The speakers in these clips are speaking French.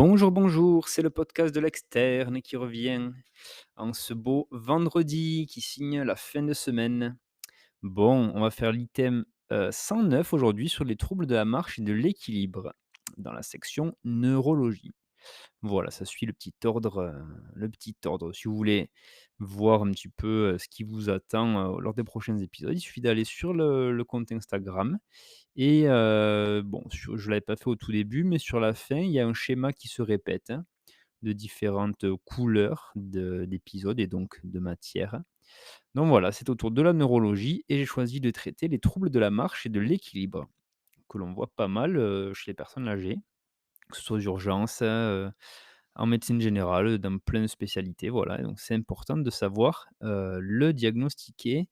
Bonjour, bonjour, c'est le podcast de l'externe qui revient en ce beau vendredi qui signe la fin de semaine. Bon, on va faire l'item 109 aujourd'hui sur les troubles de la marche et de l'équilibre dans la section neurologie. Voilà, ça suit le petit ordre. Si vous voulez voir un petit peu ce qui vous attend lors des prochains épisodes, il suffit d'aller sur le compte Instagram et bon, je ne l'avais pas fait au tout début, mais sur la fin, il y a un schéma qui se répète, hein, de différentes couleurs d'épisodes et donc de matières. Donc voilà, c'est autour de la neurologie et j'ai choisi de traiter les troubles de la marche et de l'équilibre, que l'on voit pas mal, chez les personnes âgées, que ce soit aux urgences, en médecine générale, dans plein de spécialités, voilà. Et donc c'est important de savoir, le diagnostiquer,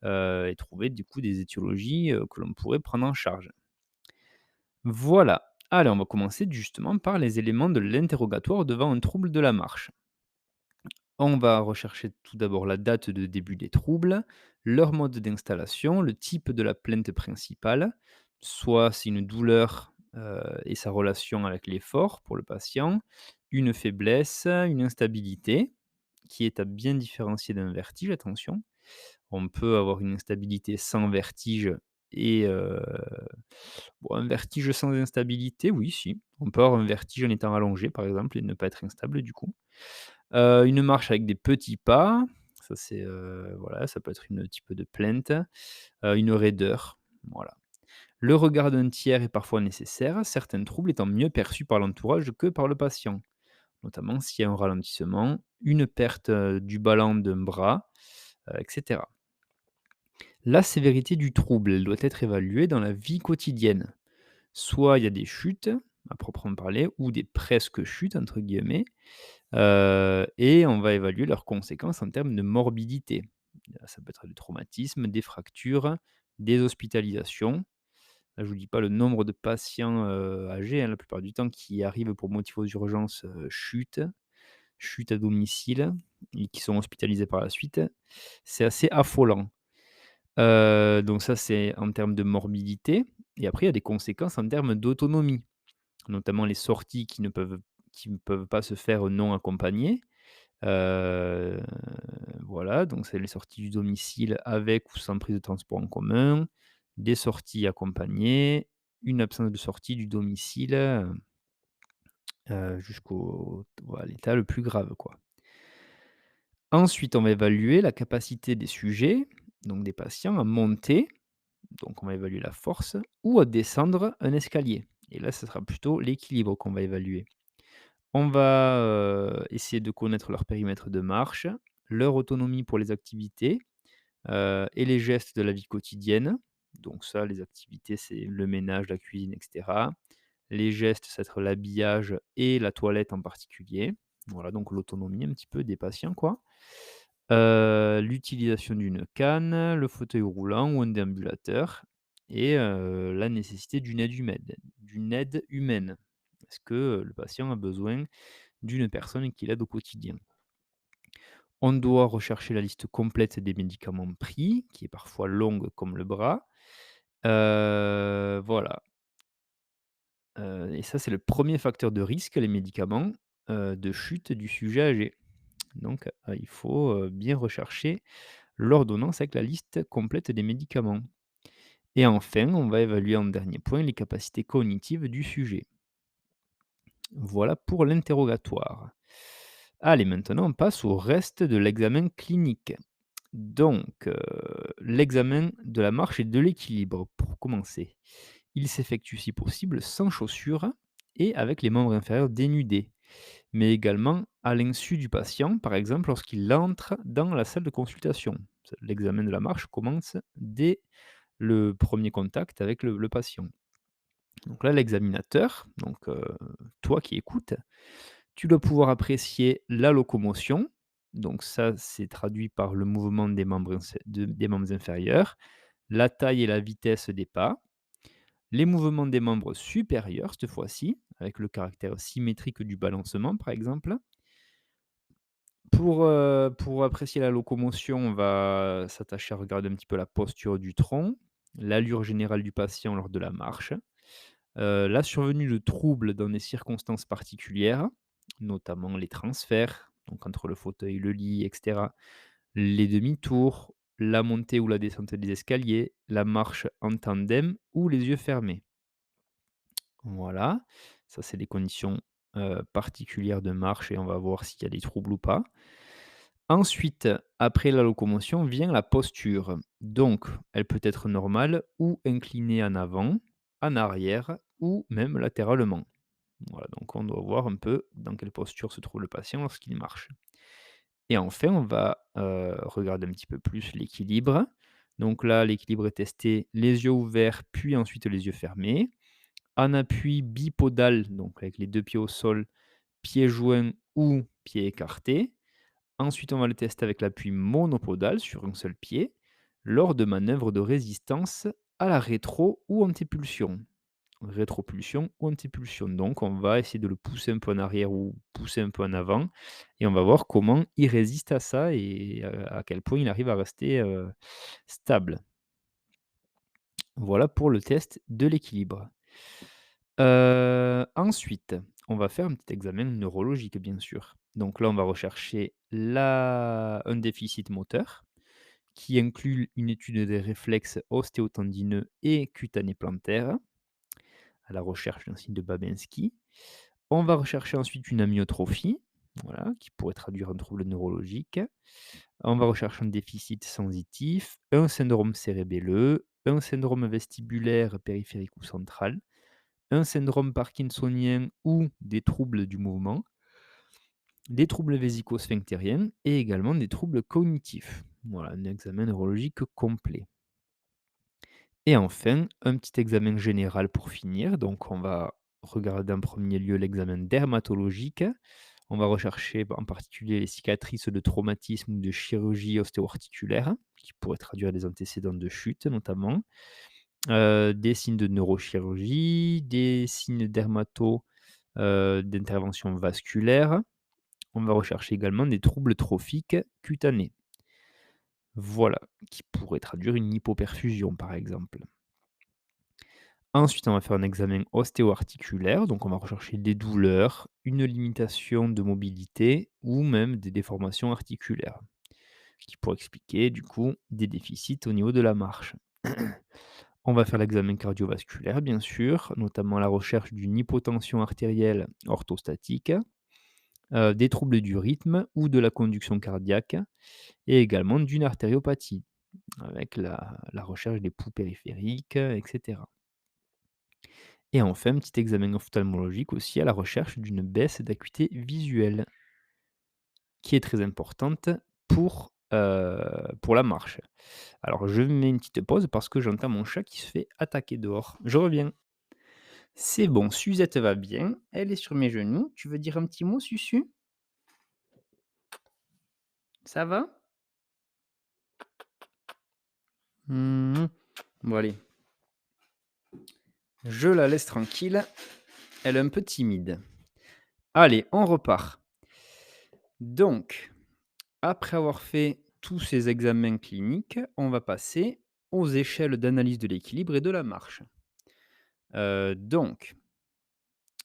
et trouver du coup des étiologies, que l'on pourrait prendre en charge. Voilà. Allez, on va commencer justement par les éléments de l'interrogatoire devant un trouble de la marche. On va rechercher tout d'abord la date de début des troubles, leur mode d'installation, le type de la plainte principale, soit c'est une douleur et sa relation avec l'effort pour le patient, une faiblesse, une instabilité, qui est à bien différencier d'un vertige, attention. On peut avoir une instabilité sans vertige et bon, un vertige sans instabilité, oui, si. On peut avoir un vertige en étant allongé, par exemple, et ne pas être instable, du coup. Une marche avec des petits pas, ça c'est, voilà, ça peut être une type de plainte. Une raideur, voilà. Le regard d'un tiers est parfois nécessaire, certains troubles étant mieux perçus par l'entourage que par le patient, notamment s'il y a un ralentissement, une perte, du ballon d'un bras, et cetera. La sévérité du trouble, elle doit être évaluée dans la vie quotidienne. Soit il y a des chutes, à proprement parler, ou des «presque chutes» entre guillemets, et on va évaluer leurs conséquences en termes de morbidité. Ça peut être des traumatismes, des fractures, des hospitalisations. Là, je vous dis pas le nombre de patients, âgés, hein, la plupart du temps qui arrivent pour motif aux urgences, chute à domicile et qui sont hospitalisés par la suite. C'est assez affolant. Donc ça, c'est en termes de morbidité et après il y a des conséquences en termes d'autonomie, notamment les sorties qui ne peuvent pas se faire non accompagnées. Heu, voilà, donc c'est les sorties du domicile avec ou sans prise de transport en commun, des sorties accompagnées, une absence de sortie du domicile, jusqu'au à l'état le plus grave, quoi. Ensuite, on va évaluer la capacité des sujets, donc des patients, à monter, donc on va évaluer la force, ou à descendre un escalier et là, ce sera plutôt l'équilibre qu'on va évaluer. On va, essayer de connaître leur périmètre de marche, leur autonomie pour les activités, et les gestes de la vie quotidienne. Donc ça, les activités, c'est le ménage, la cuisine et cetera. Les gestes, ça va être l'habillage et la toilette en particulier. Voilà, donc l'autonomie un petit peu des patients, quoi. L'utilisation d'une canne, le fauteuil roulant ou un déambulateur et la nécessité d'une aide humaine. Est-ce que, le patient a besoin d'une personne qui l'aide au quotidien? On doit rechercher la liste complète des médicaments pris, qui est parfois longue comme le bras. Voilà, et ça, c'est le premier facteur de risque, les médicaments, de chute du sujet âgé. Donc, il faut, bien rechercher l'ordonnance avec la liste complète des médicaments. Et enfin, on va évaluer en dernier point les capacités cognitives du sujet. Voilà pour l'interrogatoire. Allez, maintenant on passe au reste de l'examen clinique. Donc, l'examen de la marche et de l'équilibre, pour commencer. Il s'effectue si possible sans chaussures et avec les membres inférieurs dénudés, mais également à l'insu du patient, par exemple lorsqu'il entre dans la salle de consultation. L'examen de la marche commence dès le premier contact avec le patient. Donc là, l'examinateur, donc toi qui écoutes, tu dois pouvoir apprécier la locomotion, donc ça, c'est traduit par le mouvement des membres inférieurs, la taille et la vitesse des pas, les mouvements des membres supérieurs cette fois-ci, avec le caractère symétrique du balancement par exemple. Pour apprécier la locomotion, on va s'attacher à regarder un petit peu la posture du tronc, l'allure générale du patient lors de la marche. La survenue de troubles dans des circonstances particulières, notamment les transferts, donc entre le fauteuil, le lit et cetera, les demi-tours, la montée ou la descente des escaliers, la marche en tandem ou les yeux fermés. Voilà, ça c'est des conditions, particulières de marche et on va voir s'il y a des troubles ou pas. Ensuite, après la locomotion vient la posture. Donc, elle peut être normale ou inclinée en avant, en arrière ou même latéralement. Voilà, donc on doit voir un peu dans quelle posture se trouve le patient lorsqu'il marche. Et enfin, on va, regarder un petit peu plus l'équilibre. Donc là, l'équilibre est testé les yeux ouverts, puis ensuite les yeux fermés. En appui bipodal, donc avec les 2 pieds au sol, pieds joints ou pieds écartés. Ensuite, on va le tester avec l'appui monopodal sur un seul pied, lors de manœuvres de résistance à la rétro ou antépulsion. Rétropulsion ou antépulsion. Donc, on va essayer de le pousser un peu en arrière ou pousser un peu en avant et on va voir comment il résiste à ça et à quel point il arrive à rester, stable. Voilà pour le test de l'équilibre. Ensuite, on va faire un petit examen neurologique, bien sûr. Donc là, on va rechercher un déficit moteur qui inclut une étude des réflexes ostéotendineux et cutanés plantaires à la recherche d'un signe de Babinski. On va rechercher ensuite une amyotrophie, voilà, qui pourrait traduire un trouble neurologique. On va rechercher un déficit sensitif, un syndrome cérébelleux, un syndrome vestibulaire périphérique ou central, un syndrome parkinsonien ou des troubles du mouvement, des troubles vésico-sphinctériens et également des troubles cognitifs. Voilà, un examen neurologique complet. Et enfin, un petit examen général pour finir. Donc, on va regarder en premier lieu l'examen dermatologique. On va rechercher en particulier les cicatrices de traumatisme ou de chirurgie ostéo-articulaire, qui pourraient traduire des antécédents de chute notamment. Des signes de neurochirurgie, des signes d'intervention vasculaire. On va rechercher également des troubles trophiques cutanés. Voilà, qui pourraient traduire une hypoperfusion par exemple. Ensuite, on va faire un examen ostéo-articulaire, donc on va rechercher des douleurs, une limitation de mobilité ou même des déformations articulaires, ce qui pourrait expliquer du coup des déficits au niveau de la marche. On va faire l'examen cardiovasculaire, bien sûr, notamment la recherche d'une hypotension artérielle orthostatique, des troubles du rythme ou de la conduction cardiaque, et également d'une artériopathie, avec la recherche des poux périphériques, etc. Et enfin, un petit examen ophtalmologique aussi à la recherche d'une baisse d'acuité visuelle, qui est très importante pour la marche. Alors je mets une petite pause parce que j'entends mon chat qui se fait attaquer dehors. Je reviens. C'est bon, Suzette va bien, elle est sur mes genoux. Tu veux dire un petit mot, Susu? Ça va? Mmh. Bon allez, je la laisse tranquille, elle est un peu timide. Allez, on repart. Donc, après avoir fait tous ces examens cliniques, on va passer aux échelles d'analyse de l'équilibre et de la marche. Donc,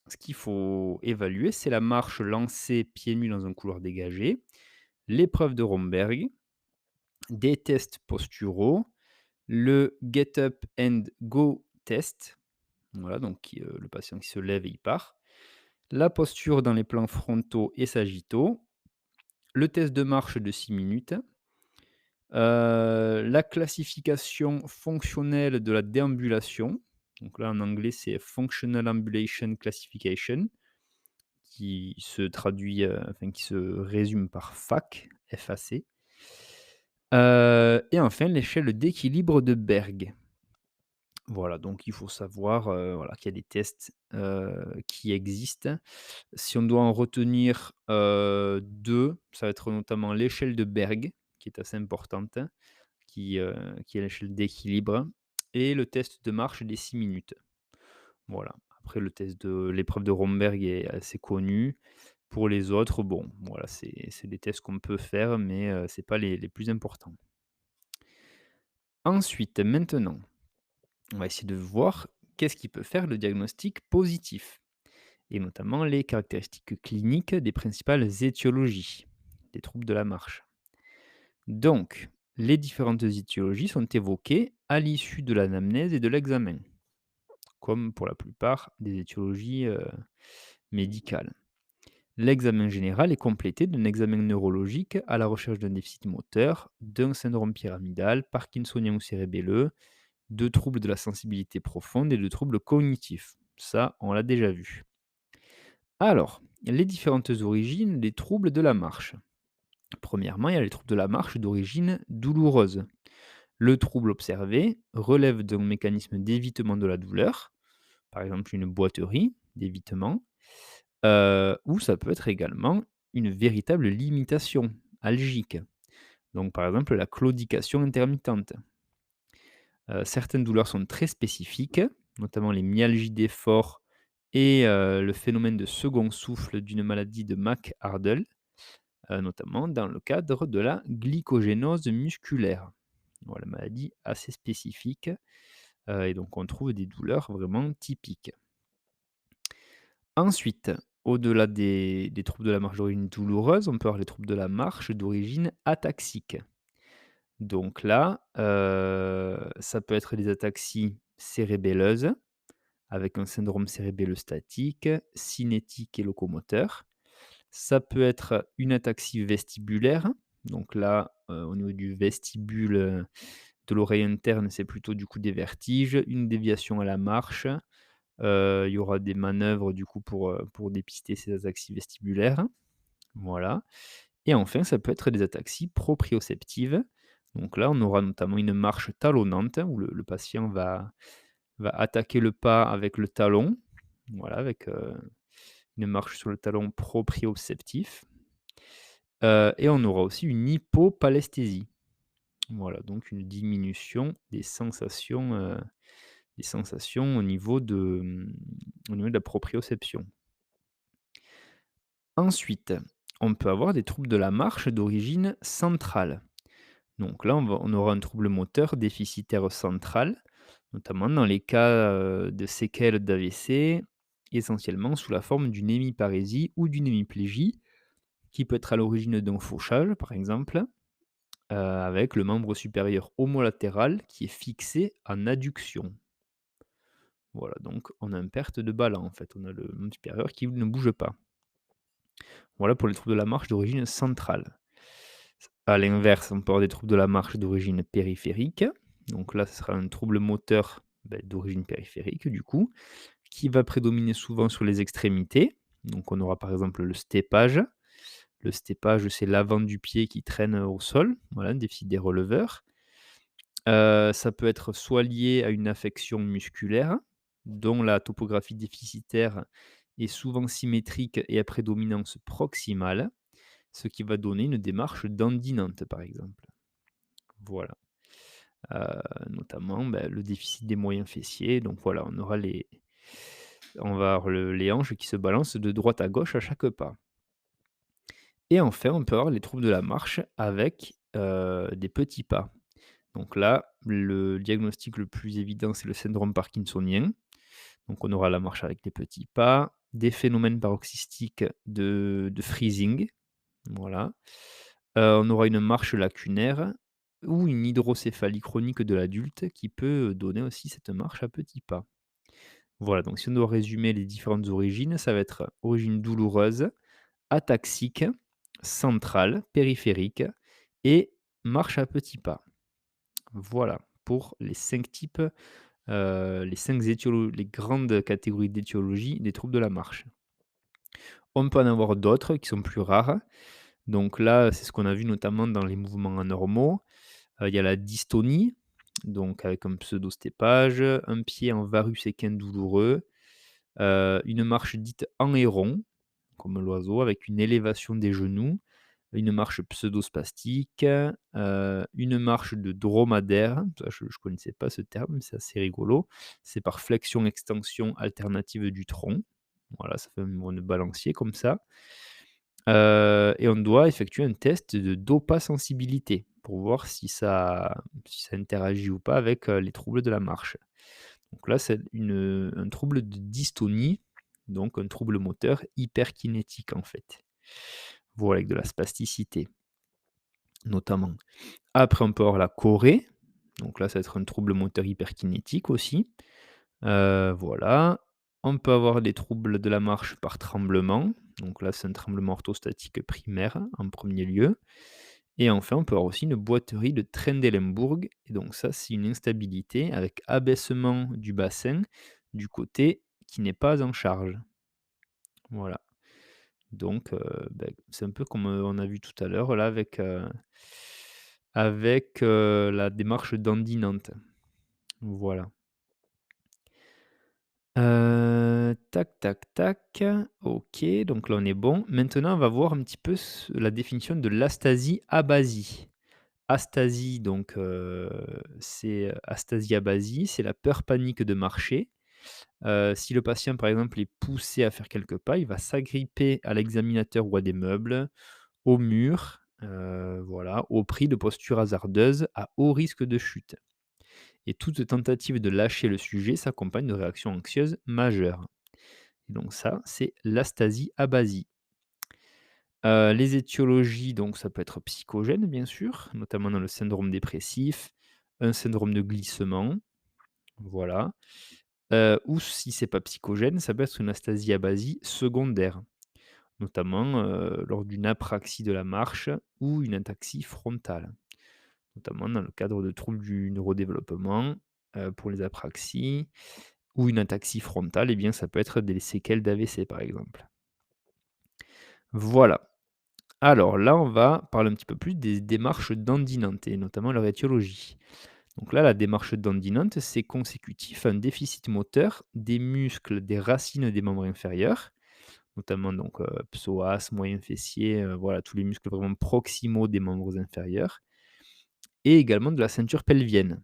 ce qu'il faut évaluer, c'est la marche lancée pieds nus dans un couloir dégagé, l'épreuve de Romberg, des tests posturaux, le get up and go test, voilà, donc le patient qui se lève et il part, la posture dans les plans frontaux et sagittaux, le test de marche de 6 minutes, la classification fonctionnelle de la déambulation, donc là en anglais c'est Functional Ambulation Classification, qui se traduit, enfin qui se résume par FAC, FAC. Et enfin l'échelle d'équilibre de Berg. Voilà, donc il faut savoir, voilà, qu'il y a des tests, qui existent. Si on doit en retenir, 2, ça va être notamment l'échelle de Berg, qui est assez importante, qui est l'échelle d'équilibre et le test de marche des 6 minutes. Voilà. Après le test de l'épreuve de Romberg est assez connu. Pour les autres, bon, voilà, c'est des tests qu'on peut faire, mais c'est pas les plus importants. Ensuite, maintenant, on va essayer de voir qu'est-ce qui peut faire le diagnostic positif? Et notamment les caractéristiques cliniques des principales étiologies des troubles de la marche. Donc, les différentes étiologies sont évoquées à l'issue de l'anamnèse et de l'examen, comme pour la plupart des étiologies médicales. L'examen général est complété d'un examen neurologique à la recherche d'un déficit moteur, d'un syndrome pyramidal, parkinsonien ou cérébelleux, de troubles de la sensibilité profonde et de troubles cognitifs. Ça, on l'a déjà vu. Alors, les différentes origines des troubles de la marche. Premièrement, il y a les troubles de la marche d'origine douloureuse. Le trouble observé relève d'un mécanisme d'évitement de la douleur, par exemple une boiterie d'évitement, ou ça peut être également une véritable limitation algique, donc par exemple la claudication intermittente. Certaines douleurs sont très spécifiques, notamment les myalgies d'effort et le phénomène de second souffle d'une maladie de McArdle, notamment dans le cadre de la glycogénose musculaire. Voilà, maladie assez spécifique, et donc on trouve des douleurs vraiment typiques. Ensuite, au-delà des troubles de la marche d'origine douloureuse, on peut avoir les troubles de la marche d'origine ataxique. Donc là, ça peut être des ataxies cérébelleuses, avec un syndrome cérébelleux statique, cinétique et locomoteur. Ça peut être une ataxie vestibulaire, donc là, au niveau du vestibule, de l'oreille interne, c'est plutôt du coup des vertiges, une déviation à la marche. Il y aura des manœuvres du coup pour dépister ces ataxies vestibulaires, voilà. Et enfin, ça peut être des ataxies proprioceptives. Donc là, on aura notamment une marche talonnante où le patient va attaquer le pas avec le talon, voilà, avec, une marche sur le talon proprioceptif. Et on aura aussi une hypopalesthésie. Voilà, donc une diminution des sensations au niveau de la proprioception. Ensuite, on peut avoir des troubles de la marche d'origine centrale. Donc là, on aura un trouble moteur déficitaire central, notamment dans les cas, de séquelles d'AVC, essentiellement sous la forme d'une hémiparésie ou d'une hémiplégie, qui peut être à l'origine d'un fauchage, par exemple, avec le membre supérieur homolatéral qui est fixé en adduction. Voilà, donc on a une perte de ballon, en fait. On a le membre supérieur qui ne bouge pas. Voilà pour les troubles de la marche d'origine centrale. À l'inverse, on peut avoir des troubles de la marche d'origine périphérique. Donc là, ce sera un trouble moteur, d'origine périphérique, du coup, qui va prédominer souvent sur les extrémités. Donc on aura par exemple le stépage. Le stépage, c'est l'avant du pied qui traîne au sol, voilà, déficit des releveurs. Ça peut être soit lié à une affection musculaire, dont la topographie déficitaire est souvent symétrique et à prédominance proximale, ce qui va donner une démarche dandinante, par exemple. Voilà. Notamment, le déficit des moyens fessiers, donc voilà, on va avoir les hanches qui se balancent de droite à gauche à chaque pas. Et enfin, on peut avoir les troubles de la marche avec, des petits pas. Donc là, le diagnostic le plus évident, c'est le syndrome parkinsonien. Donc on aura la marche avec des petits pas, des phénomènes paroxystiques de freezing, voilà. On aura une marche lacunaire ou une hydrocéphalie chronique de l'adulte qui peut donner aussi cette marche à petits pas. Voilà, donc si on doit résumer les différentes origines, ça va être origine douloureuse, ataxique, centrale, périphérique et marche à petits pas. Voilà pour les 5 types, les grandes catégories d'étiologie des troubles de la marche. On peut en avoir d'autres qui sont plus rares. Donc là, c'est ce qu'on a vu notamment dans les mouvements anormaux. Il y a la dystonie, donc avec un pseudostépage, un pied en varus équin douloureux, une marche dite en héron, comme l'oiseau, avec une élévation des genoux, une marche pseudospastique, une marche de dromadaire. Ça, je ne connaissais pas ce terme, mais c'est assez rigolo. C'est par flexion-extension alternative du tronc. Voilà, ça fait un mouvement balancier comme ça. Et on doit effectuer un test de dopasensibilité pour voir si ça interagit ou pas avec, les troubles de la marche. Donc là, c'est un trouble de dystonie, donc un trouble moteur hyperkinétique, en fait. Voilà, avec de la spasticité, notamment. Après, on peut avoir la chorée, donc là, ça va être un trouble moteur hyperkinétique aussi. Voilà. On peut avoir des troubles de la marche par tremblement, donc là, c'est un tremblement orthostatique primaire, en premier lieu. Et enfin, on peut avoir aussi une boiterie de Trendelenburg et donc ça, c'est une instabilité avec abaissement du bassin du côté qui n'est pas en charge. Voilà. Donc c'est un peu comme, on a vu tout à l'heure là avec la démarche dandinante. Voilà. Tac, tac, tac. OK, donc là, on est bon. Maintenant, on va voir un petit peu la définition de l'astasie-abasie. Astasie, donc c'est astasie-abasie, c'est la peur panique de marcher. Si le patient, par exemple, est poussé à faire quelques pas, il va s'agripper à l'examinateur ou à des meubles, au mur, voilà, au prix de postures hasardeuses à haut risque de chute. Et toute tentative de lâcher le sujet s'accompagne de réactions anxieuses majeures. Et donc ça, c'est l'astasie-abasie. Les étiologies, donc ça peut être psychogène, bien sûr, notamment dans le syndrome dépressif, un syndrome de glissement, voilà. Ou si c'est pas psychogène, ça peut être une astasie-abasie secondaire, notamment, lors d'une apraxie de la marche ou une ataxie frontale, notamment dans le cadre de troubles du neurodéveloppement, pour les apraxies ou une ataxie frontale, eh bien ça peut être des séquelles d'AVC, par exemple. Voilà. Alors là, on va parler un petit peu plus des démarches dandinantes et notamment leur étiologie. Donc là, la démarche dandinante, c'est consécutif à un déficit moteur des muscles des racines des membres inférieurs, notamment donc psoas, moyen fessier, voilà, tous les muscles vraiment proximaux des membres inférieurs, et également de la ceinture pelvienne.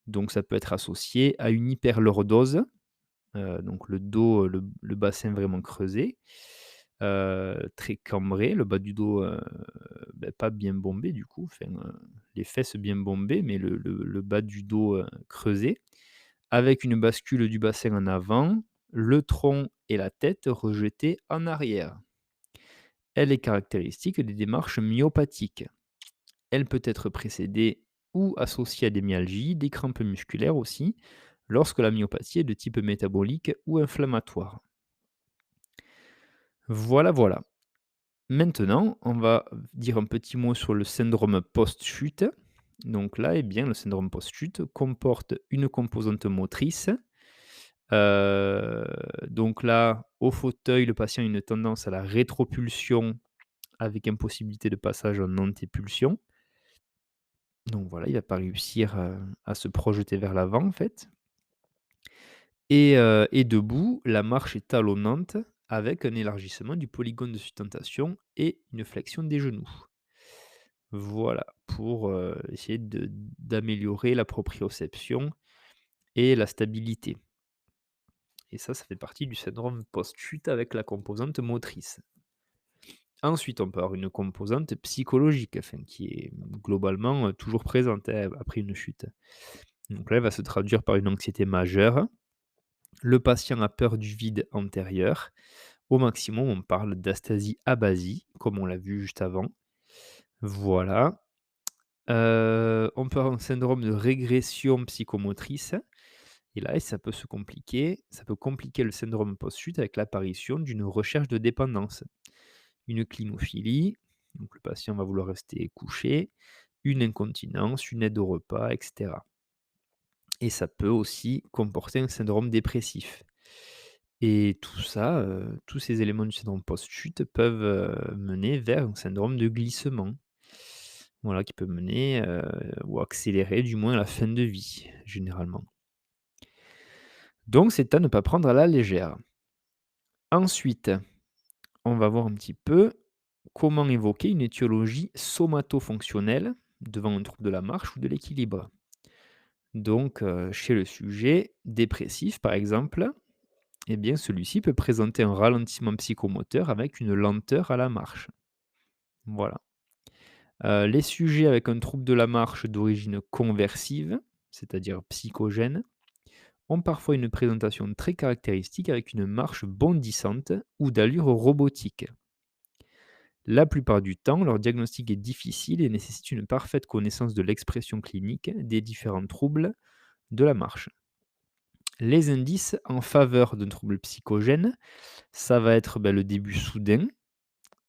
Donc ça peut être associé à une hyperlordose, donc le dos, le bassin vraiment creusé, très cambré, le bas du dos, pas bien bombé du coup, enfin, les fesses bien bombées, mais le bas du dos, creusé, avec une bascule du bassin en avant, le tronc et la tête rejetés en arrière. Elle est caractéristique des démarches myopathiques. Elle peut être précédée ou associée à des myalgies, des crampes musculaires aussi, lorsque la myopathie est de type métabolique ou inflammatoire. Voilà, voilà. Maintenant, on va dire un petit mot sur le syndrome post-chute. Donc là, eh bien, le syndrome post-chute comporte une composante motrice. Donc là, au fauteuil, le patient a une tendance à la rétropulsion avec impossibilité de passage en antépulsion. Donc voilà, il ne va pas réussir, à se projeter vers l'avant, en fait. Et debout, la marche est talonnante avec un élargissement du polygone de sustentation et une flexion des genoux. Voilà, pour, essayer d'améliorer la proprioception et la stabilité. Et ça fait partie du syndrome post-chute avec la composante motrice. Ensuite, on peut avoir une composante psychologique, enfin, qui est globalement, toujours présente, hein, après une chute. Donc là, elle va se traduire par une anxiété majeure. Le patient a peur du vide antérieur. Au maximum, on parle d'astasie-abasie, comme on l'a vu juste avant. Voilà. On peut avoir un syndrome de régression psychomotrice et là, ça peut se compliquer. Ça peut compliquer le syndrome post-chute avec l'apparition d'une recherche de dépendance. Une clinophilie, donc le patient va vouloir rester couché, une incontinence, une aide au repas, et cetera. Et ça peut aussi comporter un syndrome dépressif. Et tout ça, tous ces éléments du syndrome post-chute peuvent, mener vers un syndrome de glissement. Voilà, qui peut mener, ou accélérer du moins la fin de vie, généralement. Donc c'est à ne pas prendre à la légère. Ensuite, on va voir un petit peu comment évoquer une étiologie somato-fonctionnelle devant un trouble de la marche ou de l'équilibre. Donc, chez le sujet dépressif, par exemple, eh bien, celui-ci peut présenter un ralentissement psychomoteur avec une lenteur à la marche. Voilà. Les sujets avec un trouble de la marche d'origine conversive, c'est-à-dire psychogène, ont parfois une présentation très caractéristique avec une marche bondissante ou d'allure robotique. La plupart du temps, leur diagnostic est difficile et nécessite une parfaite connaissance de l'expression clinique des différents troubles de la marche. Les indices en faveur d'un trouble psychogène, ça va être le début soudain,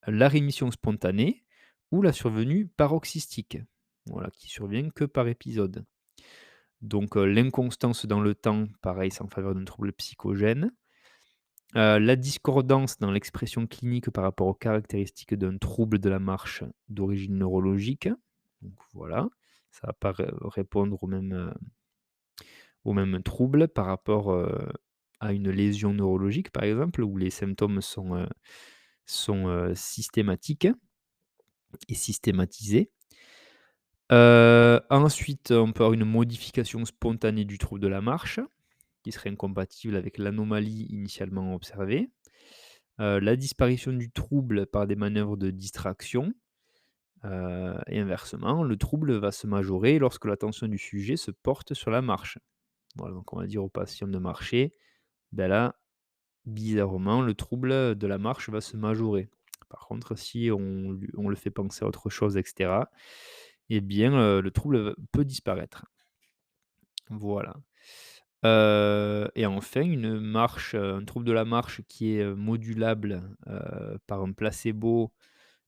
la rémission spontanée ou la survenue paroxystique, voilà, qui survient que par épisode. Donc l'inconstance dans le temps, pareil, c'est en faveur d'un trouble psychogène. La discordance dans l'expression clinique par rapport aux caractéristiques d'un trouble de la marche d'origine neurologique. Donc voilà, ça va pas répondre au même trouble par rapport, à une lésion neurologique, par exemple, où les symptômes sont systématiques et systématisés. Ensuite, on peut avoir une modification spontanée du trouble de la marche, qui serait incompatible avec l'anomalie initialement observée. La disparition du trouble par des manœuvres de distraction, et inversement, le trouble va se majorer lorsque l'attention du sujet se porte sur la marche. Voilà, donc on va dire au patient de marcher, là, bizarrement, le trouble de la marche va se majorer. Par contre, si on le fait penser à autre chose et cetera, eh bien, le trouble peut disparaître. Voilà. Et enfin, un trouble de la marche qui est, modulable, par un placebo,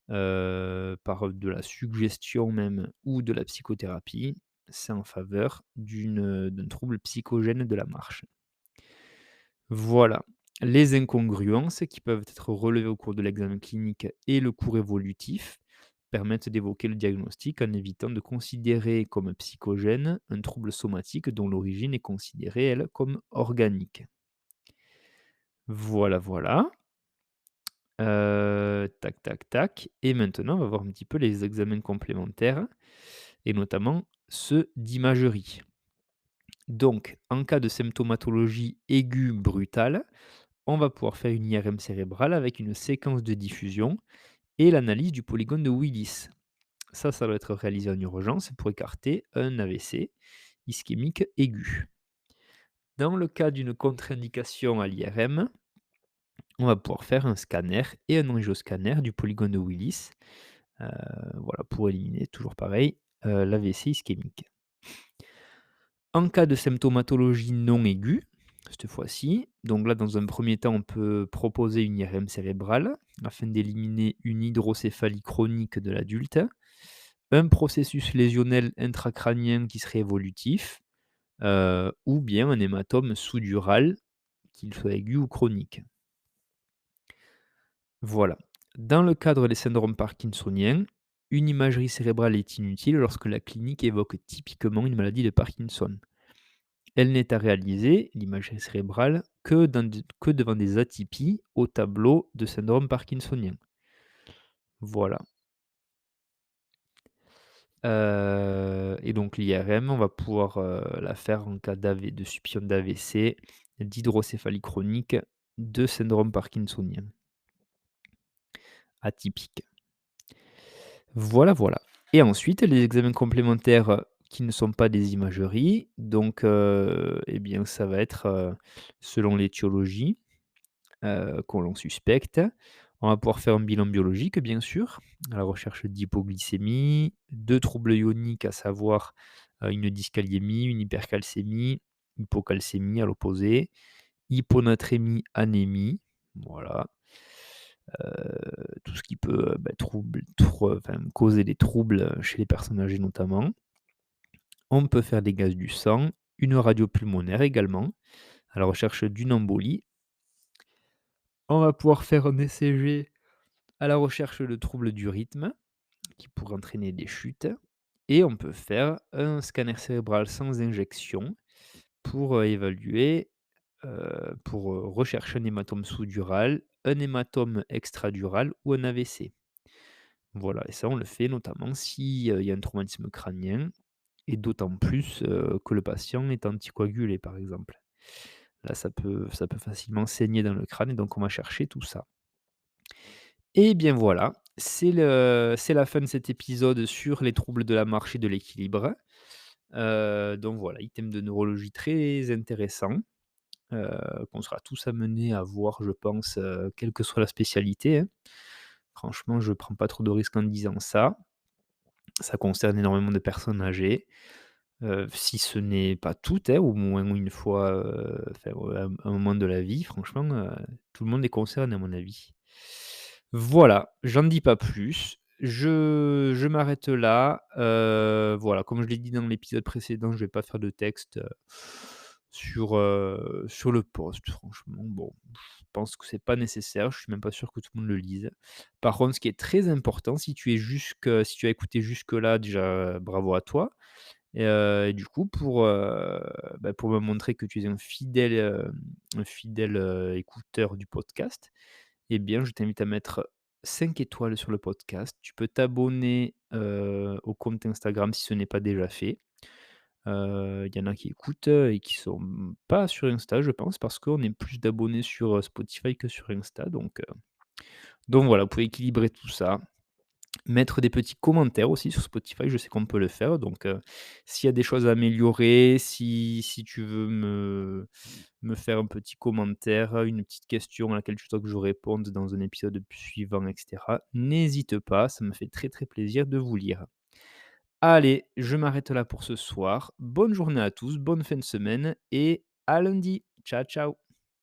par de la suggestion même ou de la psychothérapie, c'est en faveur d'un trouble psychogène de la marche. Voilà. Les incongruences qui peuvent être relevées au cours de l'examen clinique et le cours évolutif permettent d'évoquer le diagnostic en évitant de considérer comme psychogène un trouble somatique dont l'origine est considérée, elle, comme organique. Voilà, voilà. Tac, tac, tac, et maintenant, on va voir un petit peu les examens complémentaires et notamment ceux d'imagerie. Donc, en cas de symptomatologie aiguë brutale, on va pouvoir faire une IRM cérébrale avec une séquence de diffusion et l'analyse du polygone de Willis. Ça doit être réalisé en urgence pour écarter un AVC ischémique aigu. Dans le cas d'une contre-indication à l'IRM, on va pouvoir faire un scanner et un angioscanner du polygone de Willis, voilà, pour éliminer, toujours pareil, l'AVC ischémique. En cas de symptomatologie non aiguë, cette fois-ci, donc là, dans un premier temps, on peut proposer une IRM cérébrale afin d'éliminer une hydrocéphalie chronique de l'adulte, un processus lésionnel intracrânien qui serait évolutif, ou bien un hématome sous-dural, qu'il soit aigu ou chronique. Voilà. Dans le cadre des syndromes parkinsoniens, une imagerie cérébrale est inutile lorsque la clinique évoque typiquement une maladie de Parkinson. Elle n'est à réaliser, l'imagerie cérébrale, que devant des atypies au tableau de syndrome parkinsonien. Voilà. Et donc l'IRM, on va pouvoir, la faire en cas de suspicion d'AVC, d'hydrocéphalie chronique, de syndrome parkinsonien atypique. Voilà, voilà. Et ensuite, les examens complémentaires, qui ne sont pas des imageries, donc eh bien, ça va être, selon l'étiologie, qu'on l'on suspecte. On va pouvoir faire un bilan biologique, bien sûr, à la recherche d'hypoglycémie, de troubles ioniques, à savoir, une dyscaliémie, une hypercalcémie, hypocalcémie à l'opposé, hyponatrémie, anémie, voilà. Tout ce qui peut, causer des troubles, chez les personnes âgées notamment. On peut faire des gaz du sang, une radio pulmonaire également, à la recherche d'une embolie. On va pouvoir faire un ECG à la recherche de troubles du rythme, qui pourraient entraîner des chutes, et on peut faire un scanner cérébral sans injection pour, évaluer, rechercher un hématome sous-dural, un hématome extradural ou un AVC. Voilà, et ça, on le fait notamment s'il y a un traumatisme crânien et d'autant plus, que le patient est anticoagulé, par exemple. Là, ça peut facilement saigner dans le crâne et donc on va chercher tout ça. Et bien voilà, c'est la fin de cet épisode sur les troubles de la marche et de l'équilibre. Donc voilà, item de neurologie très intéressant, heu, qu'on sera tous amenés à voir, je pense, quelle que soit la spécialité, hein. Franchement, je prends pas trop de risques en disant ça. Ça concerne énormément de personnes âgées, si ce n'est pas toutes, hein, au moins une fois, enfin, ouais, un moment de la vie, franchement, tout le monde est concerné à mon avis. Voilà, j'en dis pas plus. Je m'arrête là, voilà, comme je l'ai dit dans l'épisode précédent, je vais pas faire de texte, sur le post. Franchement, bon, je pense que c'est pas nécessaire, je suis même pas sûr que tout le monde le lise. Par contre, ce qui est très important, si tu as écouté jusque-là, déjà, bravo à toi. Et du coup, pour me montrer que tu es un fidèle écouteur du podcast, eh bien, je t'invite à mettre 5 étoiles sur le podcast. Tu peux t'abonner, au compte Instagram si ce n'est pas déjà fait. Il y en a qui écoutent, et qui sont pas sur Insta, je pense, parce qu'on est plus d'abonnés sur, Spotify que sur Insta, donc voilà, vous pouvez équilibrer tout ça. Mettre des petits commentaires aussi sur Spotify, je sais qu'on peut le faire, s'il y a des choses à améliorer, si tu veux me faire un petit commentaire, une petite question à laquelle tu souhaites que je réponde dans un épisode suivant et cetera, n'hésite pas, ça me fait très, très plaisir de vous lire. Allez, je m'arrête là pour ce soir. Bonne journée à tous, bonne fin de semaine et à lundi. Ciao, ciao.